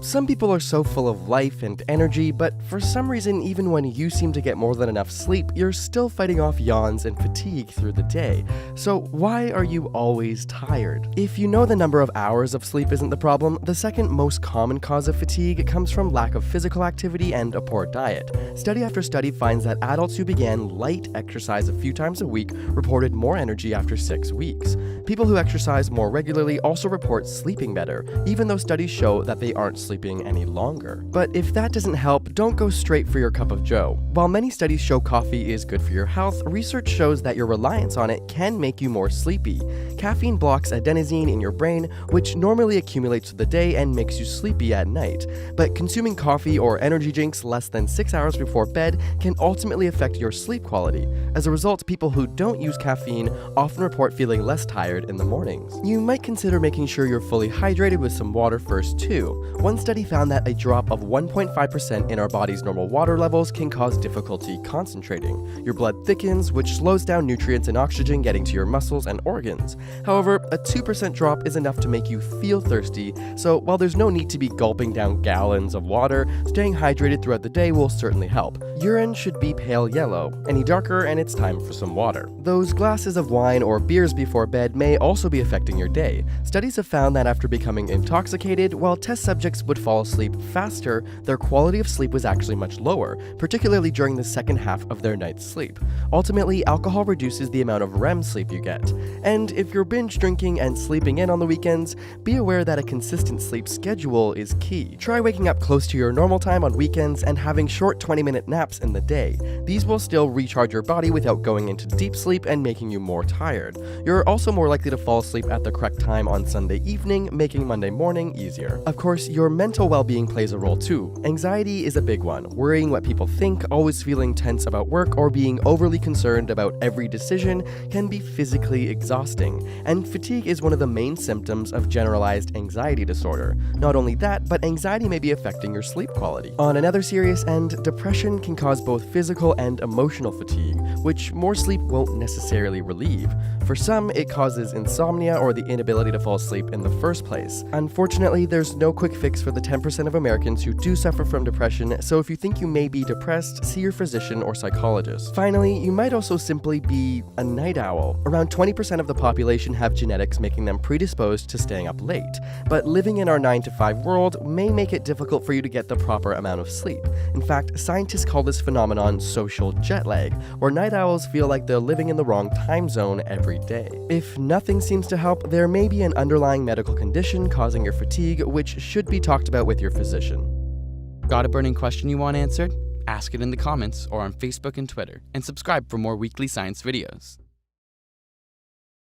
Some people are so full of life and energy, but for some reason, even when you seem to get more than enough sleep, you're still fighting off yawns and fatigue through the day. So why are you always tired? If you know the number of hours of sleep isn't the problem, the second most common cause of fatigue comes from lack of physical activity and a poor diet. Study after study finds that adults who began light exercise a few times a week reported more energy after 6 weeks. People who exercise more regularly also report sleeping better, even though studies show that they aren't sleeping any longer. But if that doesn't help, don't go straight for your cup of joe. While many studies show coffee is good for your health, research shows that your reliance on it can make you more sleepy. Caffeine blocks adenosine in your brain, which normally accumulates through the day and makes you sleepy at night. But consuming coffee or energy drinks less than 6 hours before bed can ultimately affect your sleep quality. As a result, people who don't use caffeine often report feeling less tired in the mornings. You might consider making sure you're fully hydrated with some water first too. One study found that a drop of 1.5% in our body's normal water levels can cause difficulty concentrating. Your blood thickens, which slows down nutrients and oxygen getting to your muscles and organs. However, a 2% drop is enough to make you feel thirsty, so while there's no need to be gulping down gallons of water, staying hydrated throughout the day will certainly help. Urine should be pale yellow. Any darker and it's time for some water. Those glasses of wine or beers before bed may also be affecting your day. Studies have found that after becoming intoxicated, while test subjects would fall asleep faster, their quality of sleep was actually much lower, particularly during the second half of their night's sleep. Ultimately, alcohol reduces the amount of REM sleep you get. And if you're binge drinking and sleeping in on the weekends, be aware that a consistent sleep schedule is key. Try waking up close to your normal time on weekends and having short 20-minute naps in the day. These will still recharge your body without going into deep sleep and making you more tired. You're also more likely to fall asleep at the correct time on Sunday evening, making Monday morning easier. Of course, your mental well-being plays a role too. Anxiety is a big one, worrying what people think, always feeling tense about work, or being overly concerned about every decision can be physically exhausting. And fatigue is one of the main symptoms of generalized anxiety disorder. Not only that, but anxiety may be affecting your sleep quality. On another serious end, depression can cause both physical and emotional fatigue, which more sleep won't necessarily relieve. For some, it causes insomnia or the inability to fall asleep in the first place. Unfortunately, there's no quick fix for the 10% of Americans who do suffer from depression, so if you think you may be depressed, see your physician or psychologist. Finally, you might also simply be a night owl. Around 20% of the population have genetics making them predisposed to staying up late, but living in our 9-to-5 world may make it difficult for you to get the proper amount of sleep. In fact, scientists call this phenomenon social jet lag, where night owls feel like they're living in the wrong time zone every day. If nothing seems to help, there may be an underlying medical condition causing your fatigue, which should be talked about with your physician. Got a burning question you want answered? Ask it in the comments or on Facebook and Twitter, and subscribe for more weekly science videos.